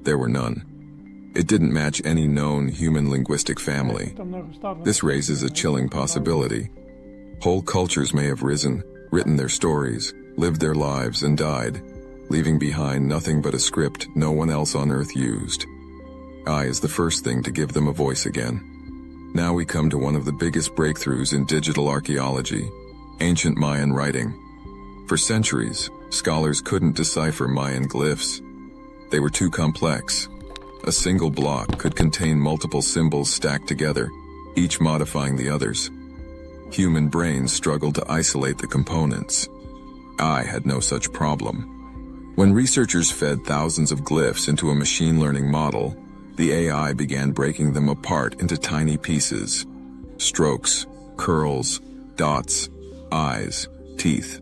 There were none. It didn't match any known human linguistic family. This raises a chilling possibility. Whole cultures may have risen, written their stories, lived their lives, and died, leaving behind nothing but a script no one else on Earth used. AI is the first thing to give them a voice again. Now we come to one of the biggest breakthroughs in digital archaeology, ancient Mayan writing. For centuries, scholars couldn't decipher Mayan glyphs. They were too complex. A single block could contain multiple symbols stacked together, each modifying the others. Human brains struggled to isolate the components. AI had no such problem. When researchers fed thousands of glyphs into a machine learning model, the AI began breaking them apart into tiny pieces. Strokes, curls, dots, eyes, teeth.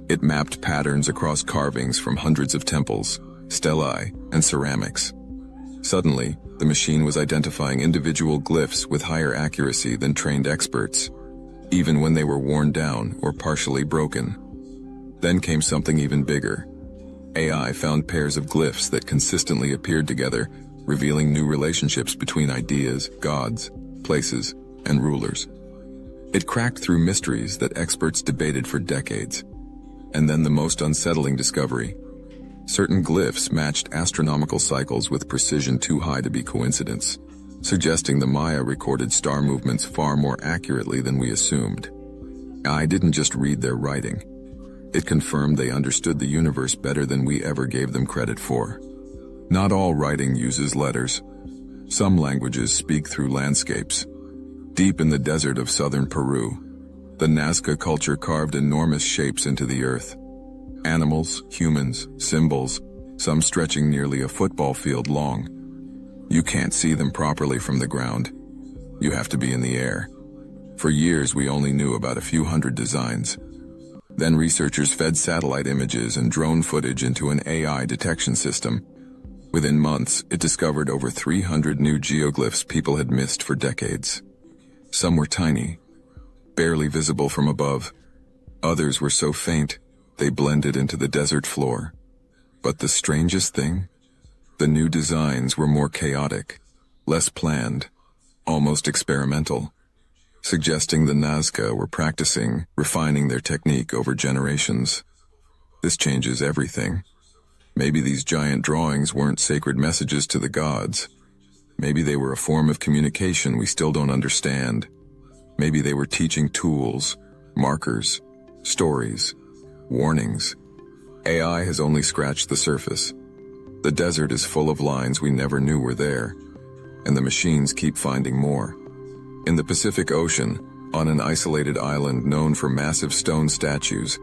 It mapped patterns across carvings from hundreds of temples, stelae, and ceramics. Suddenly, the machine was identifying individual glyphs with higher accuracy than trained experts, even when they were worn down or partially broken. Then came something even bigger. AI found pairs of glyphs that consistently appeared together, revealing new relationships between ideas, gods, places, and rulers. It cracked through mysteries that experts debated for decades. And then the most unsettling discovery. Certain glyphs matched astronomical cycles with precision too high to be coincidence, suggesting the Maya recorded star movements far more accurately than we assumed. AI didn't just read their writing. It confirmed they understood the universe better than we ever gave them credit for. Not all writing uses letters. Some languages speak through landscapes. Deep in the desert of southern Peru, the Nazca culture carved enormous shapes into the earth. Animals, humans, symbols, some stretching nearly a football field long. You can't see them properly from the ground. You have to be in the air. For years, we only knew about a few hundred designs. Then researchers fed satellite images and drone footage into an AI detection system. Within months, it discovered over 300 new geoglyphs people had missed for decades. Some were tiny, barely visible from above. Others were so faint, they blended into the desert floor. But the strangest thing? The new designs were more chaotic, less planned, almost experimental, suggesting the Nazca were practicing, refining their technique over generations. This changes everything. Maybe these giant drawings weren't sacred messages to the gods. Maybe they were a form of communication we still don't understand. Maybe they were teaching tools, markers, stories, warnings. AI has only scratched the surface. The desert is full of lines we never knew were there, and the machines keep finding more. In the Pacific Ocean, on an isolated island known for massive stone statues,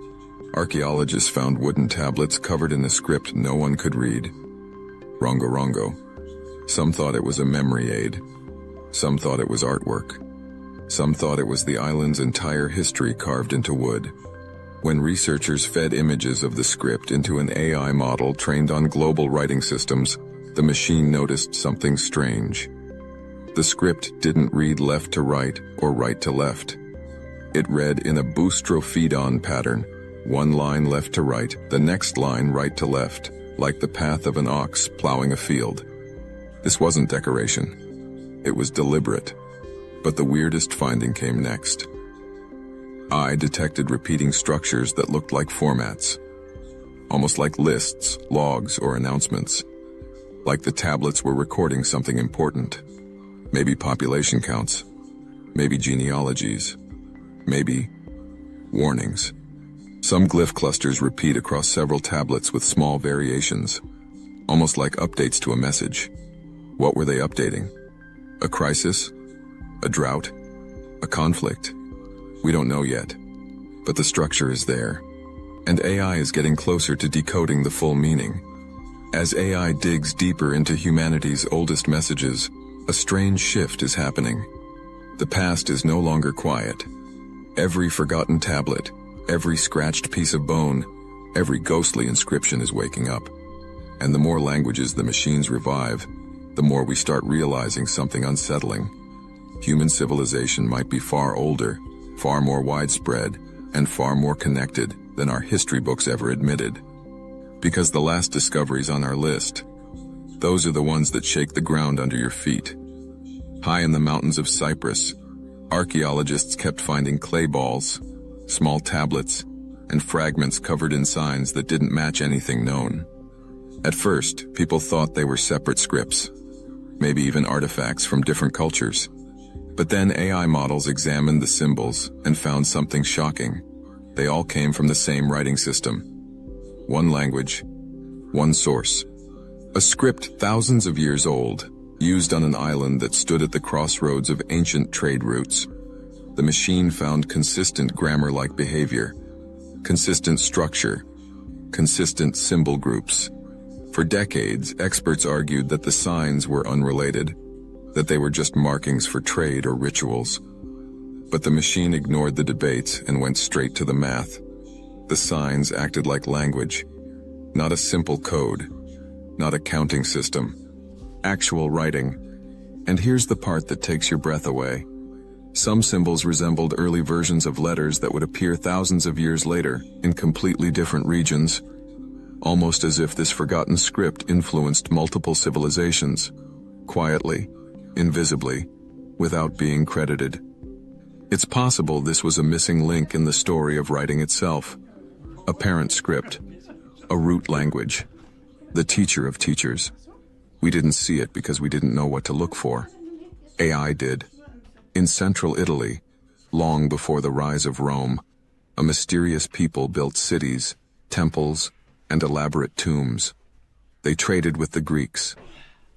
archaeologists found wooden tablets covered in a script no one could read. Rongo Rongo. Some thought it was a memory aid. Some thought it was artwork. Some thought it was the island's entire history carved into wood. When researchers fed images of the script into an AI model trained on global writing systems, the machine noticed something strange. The script didn't read left to right or right to left. It read in a boustrophodon pattern, one line left to right, the next line right to left, like the path of an ox plowing a field. This wasn't decoration. It was deliberate. But the weirdest finding came next. I detected repeating structures that looked like formats, almost like lists, logs, or announcements. Like the tablets were recording something important. Maybe population counts, maybe genealogies, maybe warnings. Some glyph clusters repeat across several tablets with small variations, almost like updates to a message. What were they updating? A crisis? A drought? A conflict? We don't know yet, but the structure is there, and AI is getting closer to decoding the full meaning. As AI digs deeper into humanity's oldest messages, a strange shift is happening. The past is no longer quiet. Every forgotten tablet, every scratched piece of bone, every ghostly inscription is waking up. And the more languages the machines revive, the more we start realizing something unsettling. Human civilization might be far older, far more widespread, and far more connected than our history books ever admitted. Because the last discoveries on our list, Those are the ones that shake the ground under your feet. High in the mountains of Cyprus, archaeologists kept finding clay balls, small tablets, and fragments covered in signs that didn't match anything known. At first, people thought they were separate scripts, maybe even artifacts from different cultures. But then AI models examined the symbols and found something shocking. They all came from the same writing system. One language, one source. A script thousands of years old, used on an island that stood at the crossroads of ancient trade routes. The machine found consistent grammar-like behavior, consistent structure, consistent symbol groups. For decades, experts argued that the signs were unrelated, that they were just markings for trade or rituals. But the machine ignored the debates and went straight to the math. The signs acted like language, not a simple code, not a counting system, actual writing. And here's the part that takes your breath away. Some symbols resembled early versions of letters that would appear thousands of years later in completely different regions, almost as if this forgotten script influenced multiple civilizations, quietly, invisibly, without being credited. It's possible this was a missing link in the story of writing itself, a parent script, a root language, the teacher of teachers. We didn't see it because we didn't know what to look for. AI did. In central Italy, long before the rise of Rome, a mysterious people built cities, temples, and elaborate tombs. They traded with the Greeks.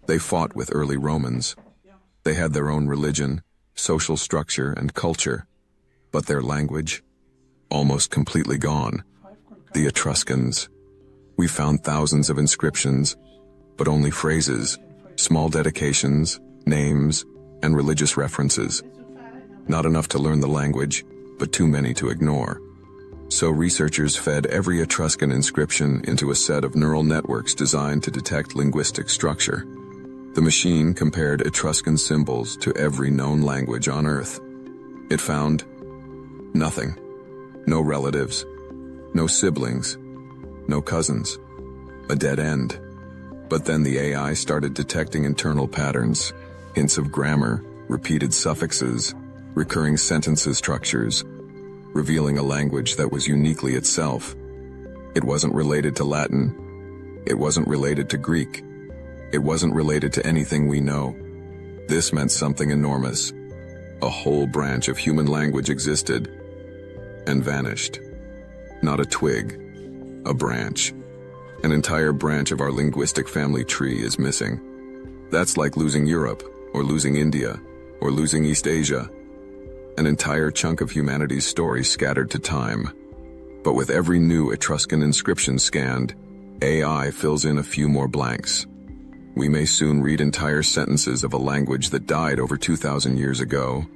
They fought with early Romans. They had their own religion, social structure, and culture. But their language? Almost completely gone. The Etruscans. We found thousands of inscriptions, but only phrases, small dedications, names, and religious references. Not enough to learn the language, but too many to ignore. So researchers fed every Etruscan inscription into a set of neural networks designed to detect linguistic structure. The machine compared Etruscan symbols to every known language on Earth. It found nothing. No relatives, no siblings, no cousins. A dead end. But then the AI started detecting internal patterns, hints of grammar, repeated suffixes, recurring sentences structures, revealing a language that was uniquely itself. It wasn't related to Latin. It wasn't related to Greek. It wasn't related to anything we know. This meant something enormous. A whole branch of human language existed and vanished. Not a twig, a branch. An entire branch of our linguistic family tree is missing. That's like losing Europe, or losing India, or losing East Asia. An entire chunk of humanity's story scattered to time. But with every new Etruscan inscription scanned, AI fills in a few more blanks. We may soon read entire sentences of a language that died over 2,000 years ago.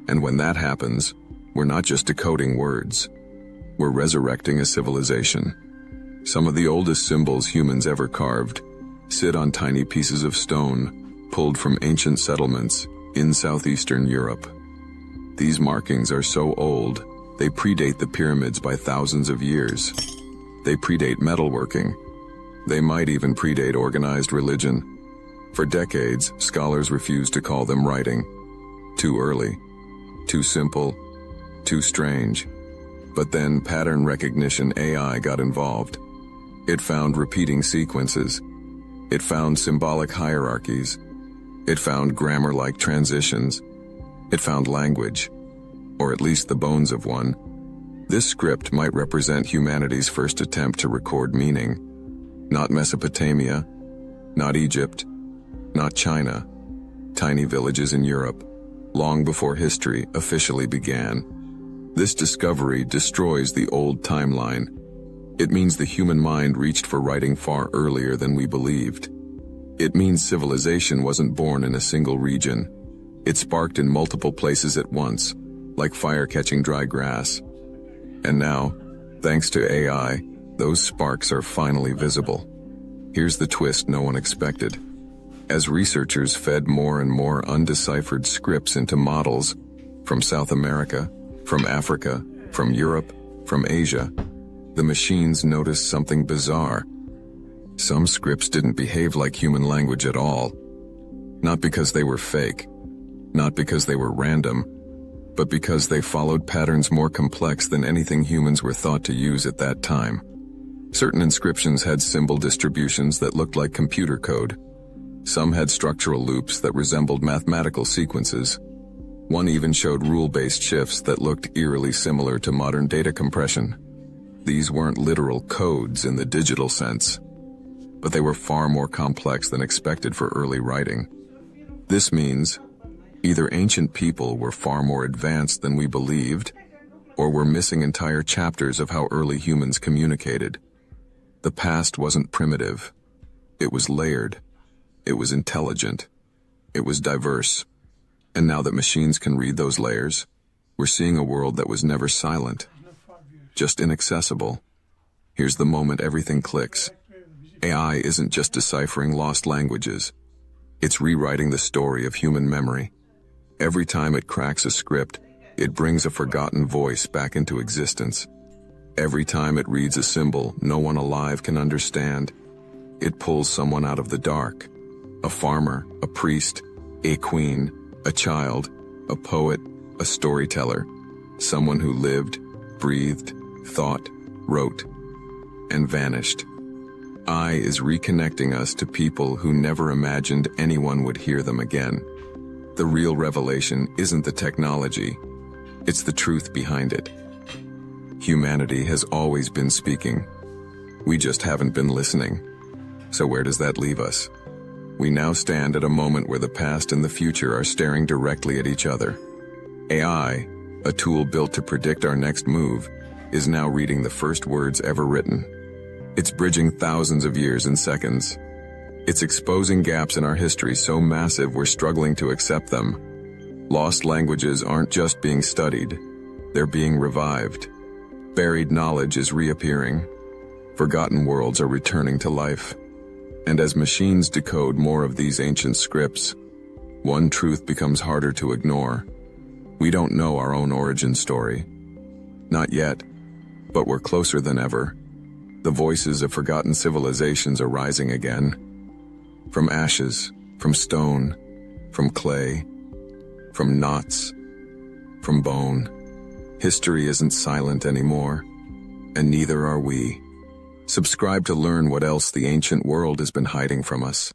And when that happens, we're not just decoding words. We're resurrecting a civilization. Some of the oldest symbols humans ever carved sit on tiny pieces of stone pulled from ancient settlements in southeastern Europe. These markings are so old, they predate the pyramids by thousands of years. They predate metalworking. They might even predate organized religion. For decades, scholars refused to call them writing. Too early, too simple, too strange. But then pattern recognition AI got involved. It found repeating sequences. It found symbolic hierarchies. It found grammar-like transitions. It found language, or at least the bones of one. This script might represent humanity's first attempt to record meaning. Not Mesopotamia, not Egypt, not China. Tiny villages in Europe, long before history officially began. This discovery destroys the old timeline. It means the human mind reached for writing far earlier than we believed. It means civilization wasn't born in a single region. It sparked in multiple places at once, like fire catching dry grass. And now, thanks to AI, those sparks are finally visible. Here's the twist no one expected. As researchers fed more and more undeciphered scripts into models, from South America, from Africa, from Europe, from Asia, the machines noticed something bizarre. Some scripts didn't behave like human language at all. Not because they were fake, not because they were random, but because they followed patterns more complex than anything humans were thought to use at that time. Certain inscriptions had symbol distributions that looked like computer code. Some had structural loops that resembled mathematical sequences. One even showed rule-based shifts that looked eerily similar to modern data compression. These weren't literal codes in the digital sense, but they were far more complex than expected for early writing. This means either ancient people were far more advanced than we believed, or we're missing entire chapters of how early humans communicated. The past wasn't primitive. It was layered. It was intelligent. It was diverse. And now that machines can read those layers, we're seeing a world that was never silent, just inaccessible. Here's the moment everything clicks. AI isn't just deciphering lost languages. It's rewriting the story of human memory. Every time it cracks a script, it brings a forgotten voice back into existence. Every time it reads a symbol no one alive can understand, it pulls someone out of the dark. A farmer, a priest, a queen, a child, a poet, a storyteller, someone who lived, breathed, thought, wrote, and vanished. AI is reconnecting us to people who never imagined anyone would hear them again. The real revelation isn't the technology, it's the truth behind it. Humanity has always been speaking. We just haven't been listening. So where does that leave us? We now stand at a moment where the past and the future are staring directly at each other. AI, a tool built to predict our next move, is now reading the first words ever written. It's bridging thousands of years in seconds. It's exposing gaps in our history so massive we're struggling to accept them. Lost languages aren't just being studied, they're being revived. Buried knowledge is reappearing. Forgotten worlds are returning to life. And as machines decode more of these ancient scripts, one truth becomes harder to ignore. We don't know our own origin story. Not yet, but we're closer than ever. The voices of forgotten civilizations are rising again. From ashes, from stone, from clay, from knots, from bone. History isn't silent anymore, and neither are we. Subscribe to learn what else the ancient world has been hiding from us.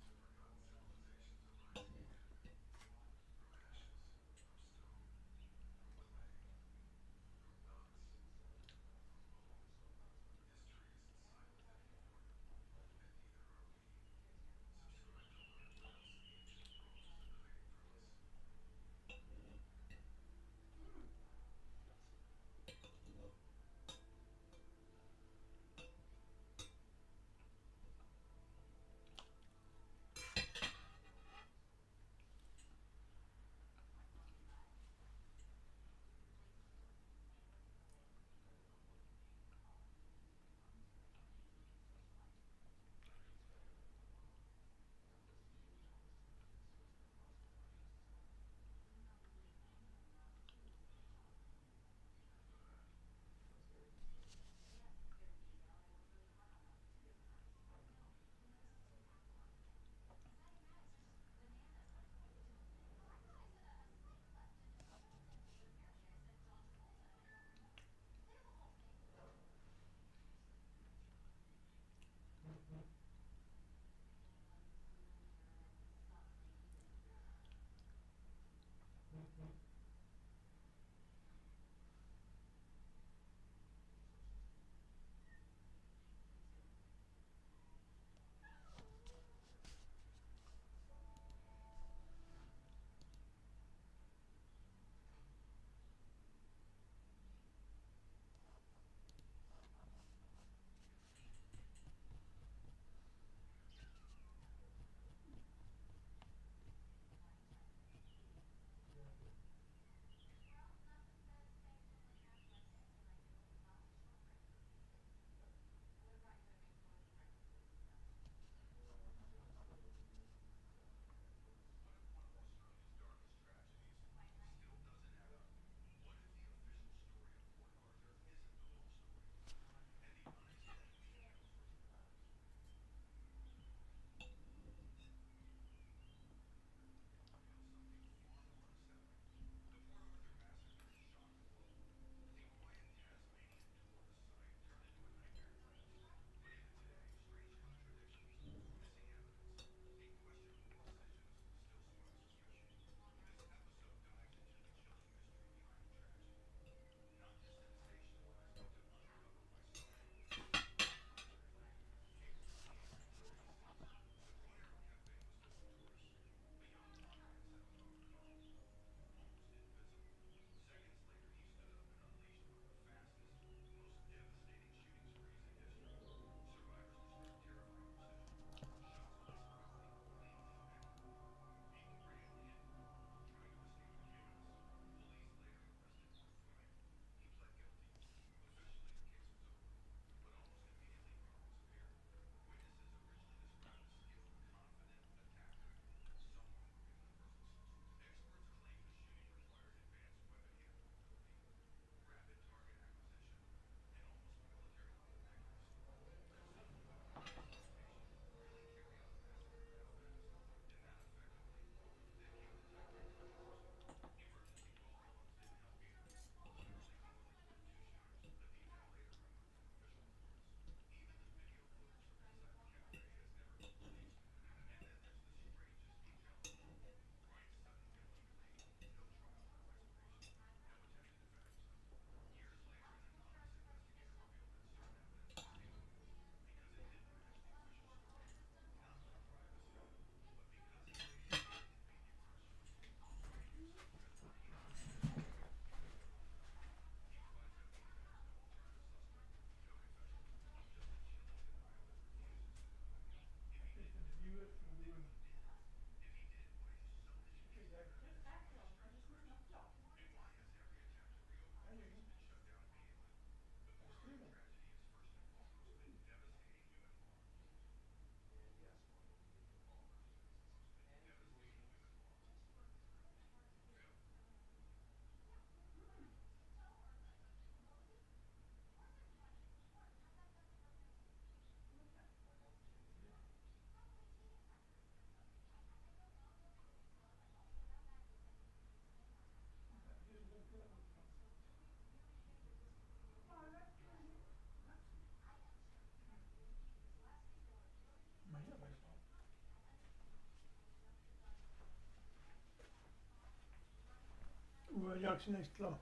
reaction is klar.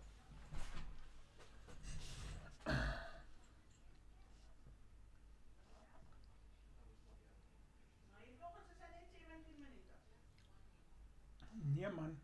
Nee, man.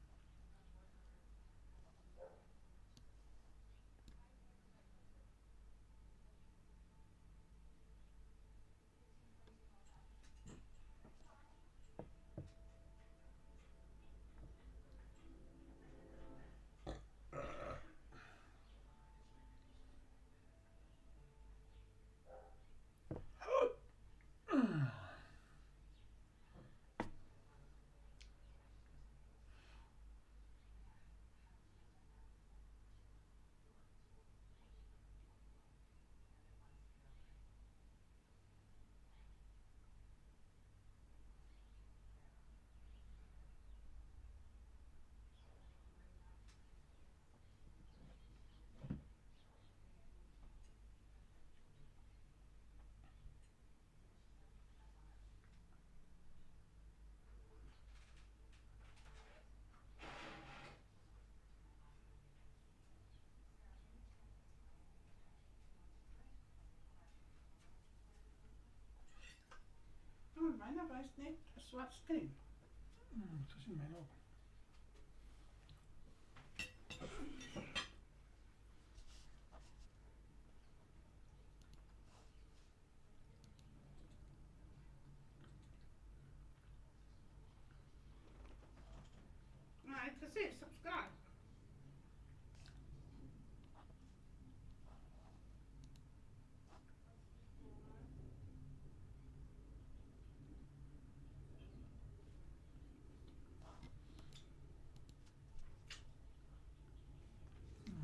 Meiner weiß nicht, was drin. Das sind meine Augen. Nej, precis. Subscribe.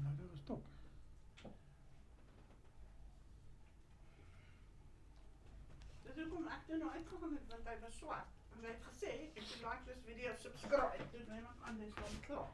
Nej, det var stopp. Dus ik kom echt nog uitgekomen met bij mijn zwart. En wij hebben gezegd, ik wil like this video, subscribe. Dus neem ik aan, dit is dan klaar.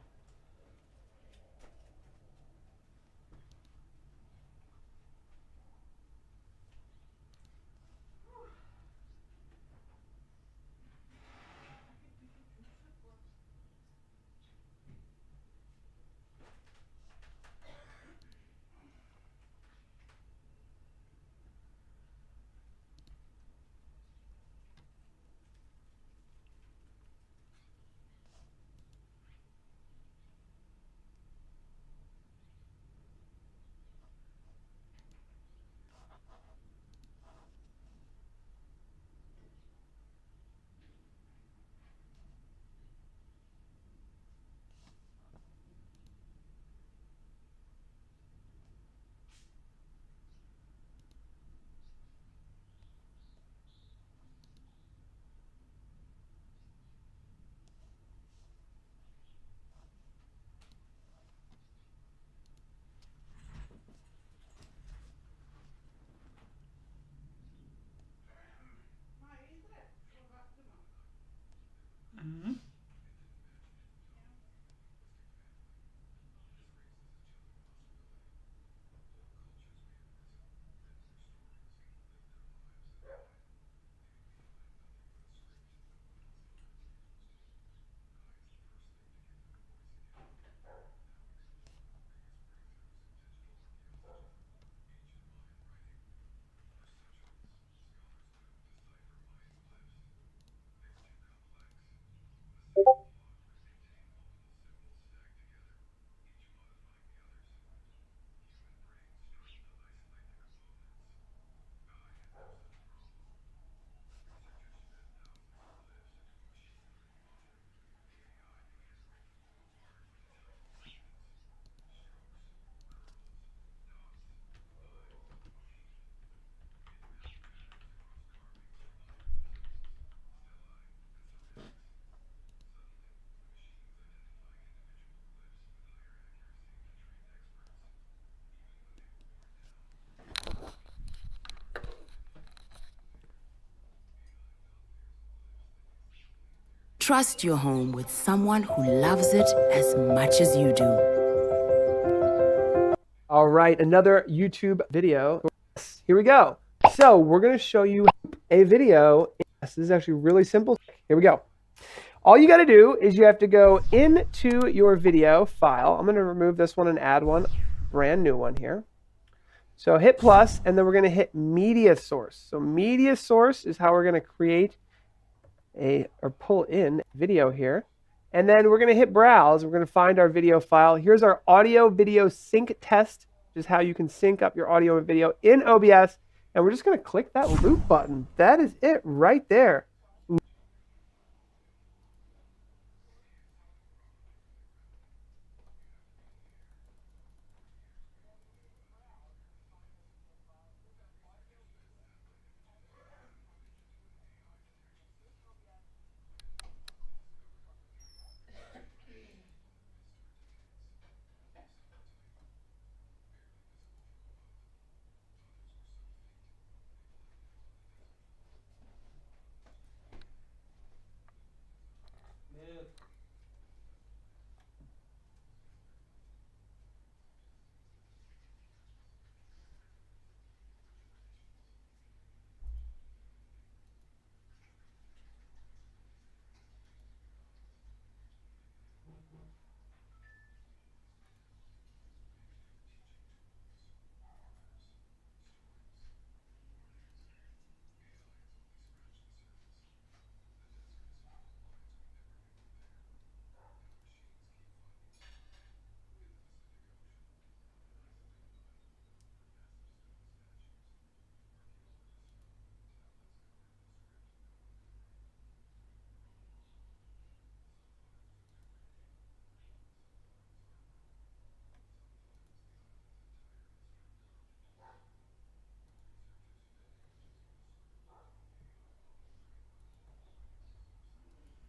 Trust your home with someone who loves it as much as you do. All right, another YouTube video. Here we go. So we're going to show you a video. Yes, this is actually really simple. Here we go. All you got to do is you have to go into your video file. I'm going to remove this one and add one, brand new one here. So hit plus, and then we're going to hit media source. So media source is how we're going to create or pull in video here. And then we're going to hit browse. We're going to find our video file. Here's our audio video sync test, which is how you can sync up your audio and video in OBS. And we're just going to click that loop button. That is it right there.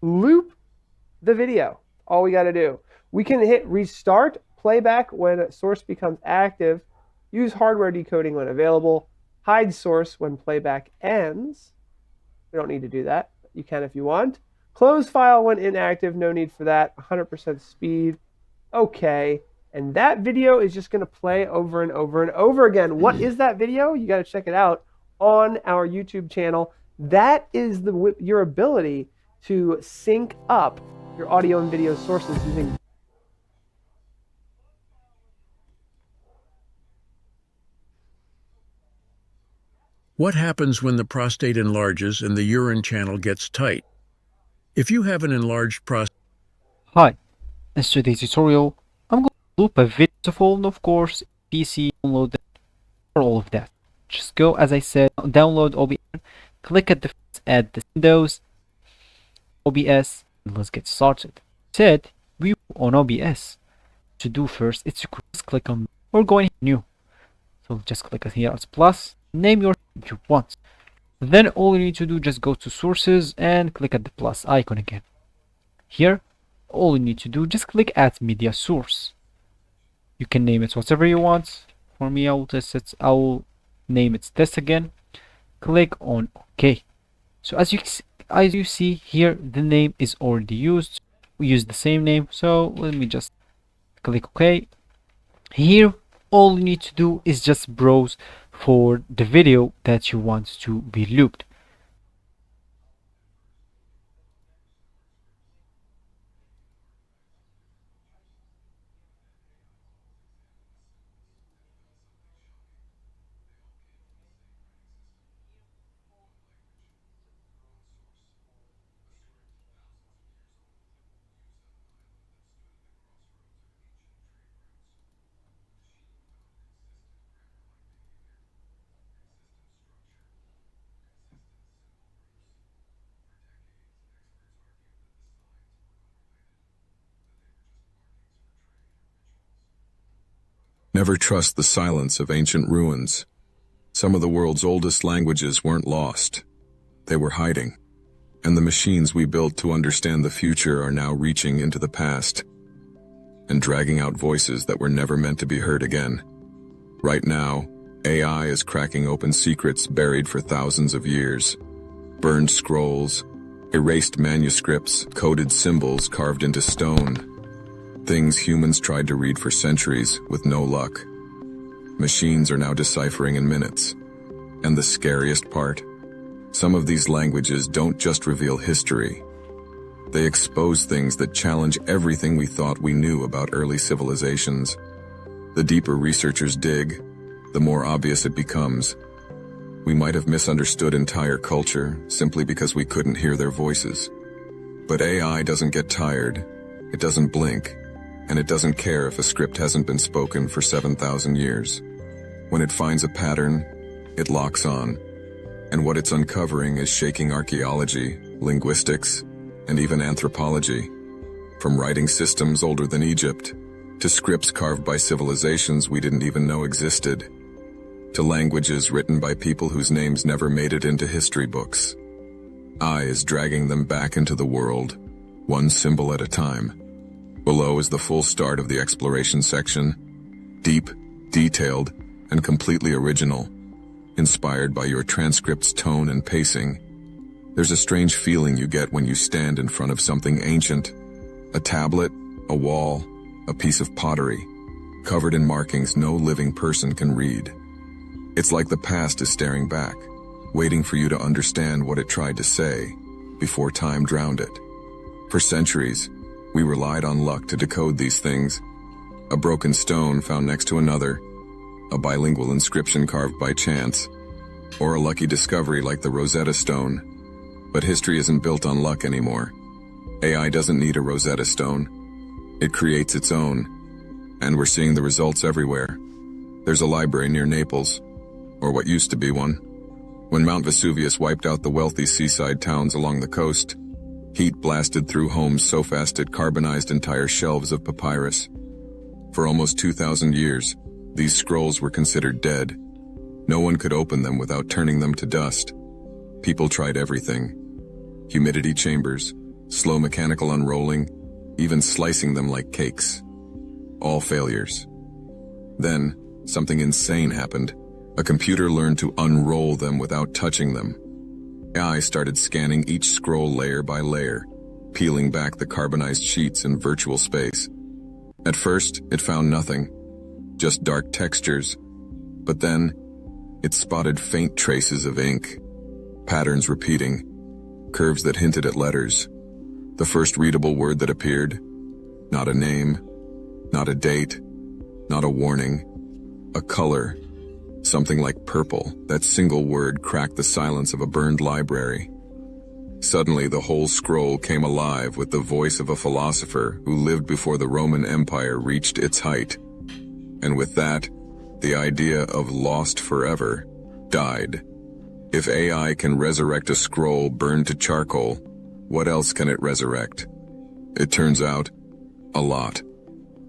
Loop the video. All we got to do. We can hit restart playback when source becomes active. Use hardware decoding when available. Hide source when playback ends. We don't need to do that. You can if you want. Close file when inactive. No need for that. 100% speed. Okay. And that video is just going to play over and over and over again. What is that video? You got to check it out on our YouTube channel. That is your ability to sync up your audio and video sources using. What happens when the prostate enlarges and the urine channel gets tight? If you have an enlarged prostate... Hi, in today's tutorial, I'm going to loop a video phone, of course, PC, download that, for all of that. Just go, as I said, download OBS, click at the add the Windows, OBS, and let's get started. Said we on OBS. To do first, it's to just click on or go in new. So just click here as plus, name your you want. Then all you need to do, just go to sources and click at the plus icon again. Here, all you need to do, just click at media source. You can name it whatever you want. For me, I'll name it test again. Click on OK. So as you see here, the name is already used. We use the same name, so let me just click OK. Here, all you need to do is just browse for the video that you want to be looped. Never trust the silence of ancient ruins. Some of the world's oldest languages weren't lost. They were hiding. And the machines we built to understand the future are now reaching into the past and dragging out voices that were never meant to be heard again. Right now, AI is cracking open secrets buried for thousands of years. Burned scrolls, erased manuscripts, coded symbols carved into stone. Things humans tried to read for centuries with no luck. Machines are now deciphering in minutes. And the scariest part? Some of these languages don't just reveal history. They expose things that challenge everything we thought we knew about early civilizations. The deeper researchers dig, the more obvious it becomes. We might have misunderstood entire culture simply because we couldn't hear their voices. But AI doesn't get tired, it doesn't blink, and it doesn't care if a script hasn't been spoken for 7,000 years. When it finds a pattern, it locks on. And what it's uncovering is shaking archaeology, linguistics, and even anthropology. From writing systems older than Egypt, to scripts carved by civilizations we didn't even know existed, to languages written by people whose names never made it into history books. AI is dragging them back into the world, one symbol at a time. Below is the full start of the exploration section. Deep, detailed, and completely original. Inspired by your transcript's tone and pacing. There's a strange feeling you get when you stand in front of something ancient. A tablet, a wall, a piece of pottery, covered in markings no living person can read. It's like the past is staring back, waiting for you to understand what it tried to say, before time drowned it. For centuries, we relied on luck to decode these things. A broken stone found next to another, a bilingual inscription carved by chance, or a lucky discovery like the Rosetta Stone. But history isn't built on luck anymore. AI doesn't need a Rosetta Stone. It creates its own. And we're seeing the results everywhere. There's a library near Naples, or what used to be one. When Mount Vesuvius wiped out the wealthy seaside towns along the coast, heat blasted through homes so fast it carbonized entire shelves of papyrus. For almost 2,000 years, these scrolls were considered dead. No one could open them without turning them to dust. People tried everything. Humidity chambers, slow mechanical unrolling, even slicing them like cakes. All failures. Then, something insane happened. A computer learned to unroll them without touching them. AI started scanning each scroll layer by layer, peeling back the carbonized sheets in virtual space. At first, it found nothing, just dark textures. But then, it spotted faint traces of ink, patterns repeating, curves that hinted at letters. The first readable word that appeared, not a name, not a date, not a warning, a color, something like purple. That single word cracked the silence of a burned library. Suddenly, the whole scroll came alive with the voice of a philosopher who lived before the Roman Empire reached its height. And with that, the idea of lost forever died. If AI can resurrect a scroll burned to charcoal, what else can it resurrect? It turns out, a lot.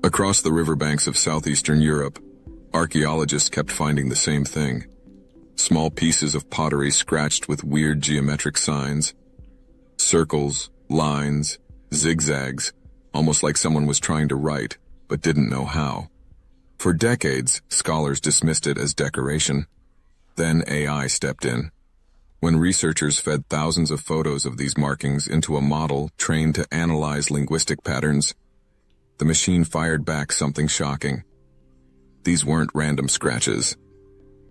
Across the riverbanks of southeastern Europe, archaeologists kept finding the same thing. Small pieces of pottery scratched with weird geometric signs. Circles, lines, zigzags, almost like someone was trying to write, but didn't know how. For decades, scholars dismissed it as decoration. Then AI stepped in. When researchers fed thousands of photos of these markings into a model trained to analyze linguistic patterns, the machine fired back something shocking. These weren't random scratches.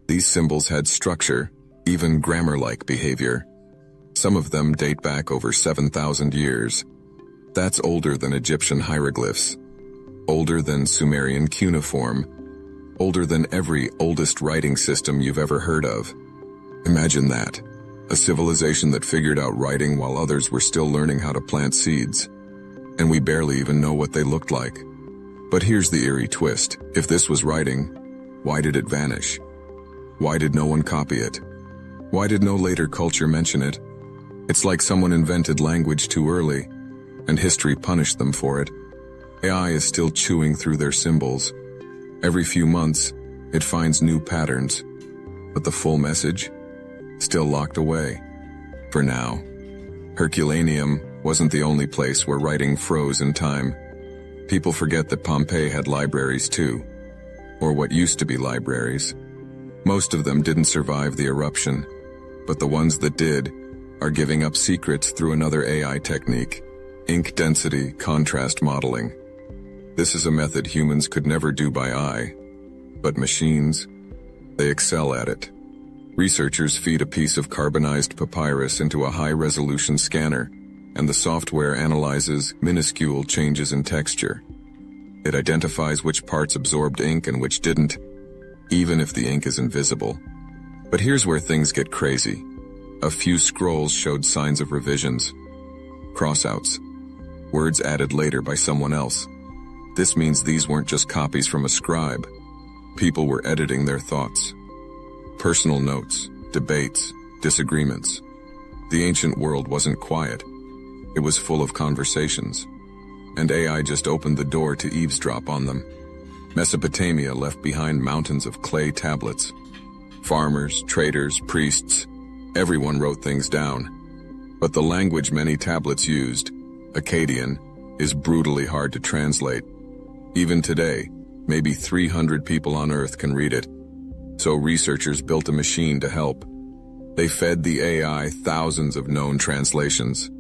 These symbols had structure, even grammar-like behavior. Some of them date back over 7,000 years. That's older than Egyptian hieroglyphs, older than Sumerian cuneiform, older than every oldest writing system you've ever heard of. Imagine that, a civilization that figured out writing while others were still learning how to plant seeds. And we barely even know what they looked like. But here's the eerie twist. If this was writing, why did it vanish? Why did no one copy it? Why did no later culture mention it? It's like someone invented language too early, and history punished them for it. AI is still chewing through their symbols. Every few months, it finds new patterns, but the full message? Still locked away. For now. Herculaneum wasn't the only place where writing froze in time. People forget that Pompeii had libraries too, or what used to be libraries. Most of them didn't survive the eruption, but the ones that did are giving up secrets through another AI technique, ink density contrast modeling. This is a method humans could never do by eye, but machines, they excel at it. Researchers feed a piece of carbonized papyrus into a high-resolution scanner, and the software analyzes minuscule changes in texture. It identifies which parts absorbed ink and which didn't, even if the ink is invisible. But here's where things get crazy. A few scrolls showed signs of revisions, crossouts, words added later by someone else. This means these weren't just copies from a scribe. People were editing their thoughts. Personal notes, debates, disagreements. The ancient world wasn't quiet. It was full of conversations. And AI just opened the door to eavesdrop on them. Mesopotamia left behind mountains of clay tablets. Farmers, traders, priests, everyone wrote things down. But the language many tablets used, Akkadian, is brutally hard to translate. Even today, maybe 300 people on Earth can read it. So researchers built a machine to help. They fed the AI thousands of known translations.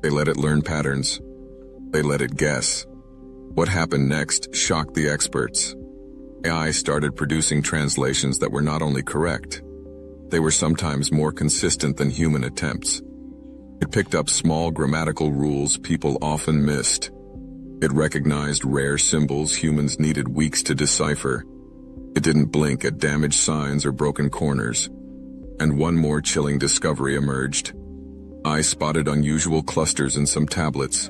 They let it learn patterns. They let it guess. What happened next shocked the experts. AI started producing translations that were not only correct, they were sometimes more consistent than human attempts. It picked up small grammatical rules people often missed. It recognized rare symbols humans needed weeks to decipher. It didn't blink at damaged signs or broken corners. And one more chilling discovery emerged. I spotted unusual clusters in some tablets,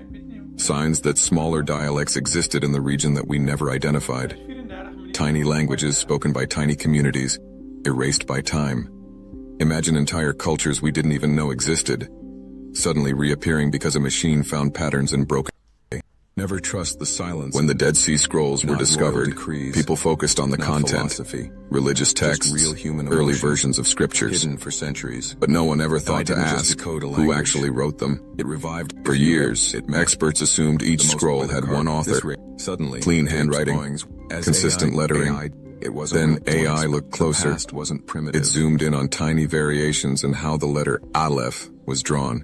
signs that smaller dialects existed in the region that we never identified. Tiny languages spoken by tiny communities, erased by time. Imagine entire cultures we didn't even know existed, suddenly reappearing because a machine found patterns in broken. Never trust the silence. When the Dead Sea Scrolls were discovered, people focused on the content, religious texts, early versions of scriptures, hidden for centuries. But no one ever thought to ask who actually wrote them. It revived. For years, experts assumed each scroll had one author, clean handwriting, consistent lettering. Then AI looked closer. It zoomed in on tiny variations in how the letter Aleph was drawn.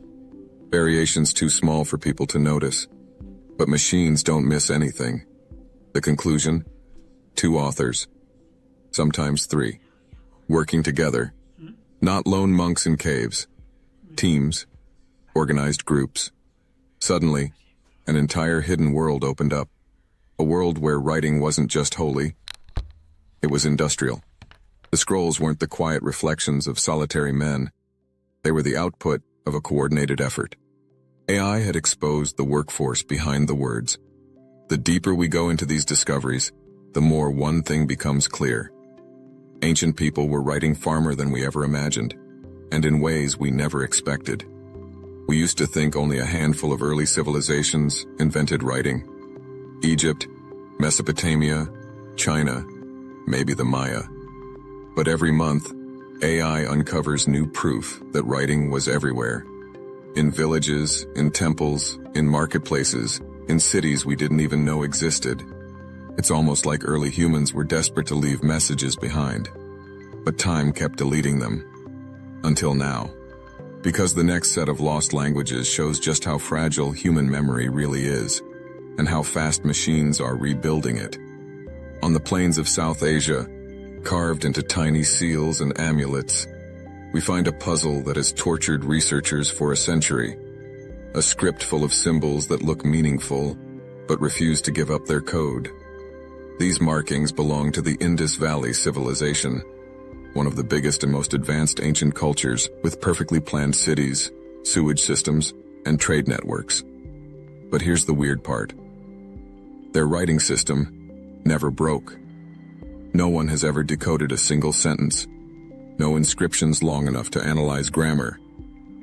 Variations too small for people to notice. But machines don't miss anything. The conclusion? 2 authors, sometimes 3, working together. Not lone monks in caves. Teams, organized groups. Suddenly, an entire hidden world opened up. A world where writing wasn't just holy, it was industrial. The scrolls weren't the quiet reflections of solitary men. They were the output of a coordinated effort. AI had exposed the workforce behind the words. The deeper we go into these discoveries, the more one thing becomes clear. Ancient people were writing farther than we ever imagined, and in ways we never expected. We used to think only a handful of early civilizations invented writing. Egypt, Mesopotamia, China, maybe the Maya. But every month, AI uncovers new proof that writing was everywhere. In villages, in temples, in marketplaces, in cities we didn't even know existed. It's almost like early humans were desperate to leave messages behind. But time kept deleting them. Until now. Because the next set of lost languages shows just how fragile human memory really is, and how fast machines are rebuilding it. On the plains of South Asia, carved into tiny seals and amulets, we find a puzzle that has tortured researchers for a century. A script full of symbols that look meaningful, but refuse to give up their code. These markings belong to the Indus Valley civilization, one of the biggest and most advanced ancient cultures with perfectly planned cities, sewage systems, and trade networks. But here's the weird part. Their writing system never broke. No one has ever decoded a single sentence. No inscriptions long enough to analyze grammar.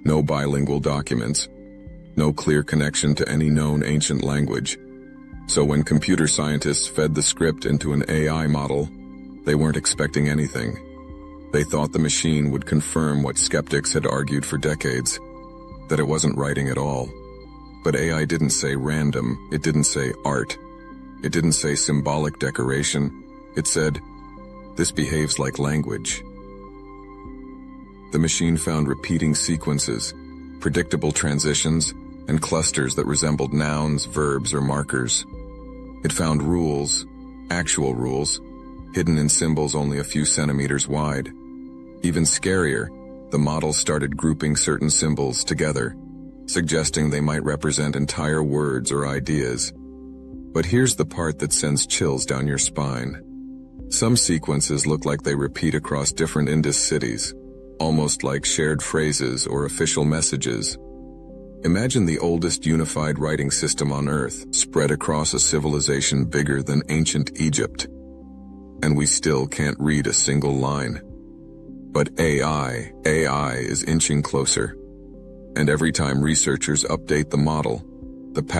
No bilingual documents. No clear connection to any known ancient language. So when computer scientists fed the script into an AI model, they weren't expecting anything. They thought the machine would confirm what skeptics had argued for decades, that it wasn't writing at all. But AI didn't say random, it didn't say art, it didn't say symbolic decoration, it said, this behaves like language. The machine found repeating sequences, predictable transitions, and clusters that resembled nouns, verbs, or markers. It found rules, actual rules, hidden in symbols only a few centimeters wide. Even scarier, the model started grouping certain symbols together, suggesting they might represent entire words or ideas. But here's the part that sends chills down your spine. Some sequences look like they repeat across different Indus cities, almost like shared phrases or official messages. Imagine the oldest unified writing system on Earth spread across a civilization bigger than ancient Egypt. And we still can't read a single line. But AI is inching closer. And every time researchers update the model, the pattern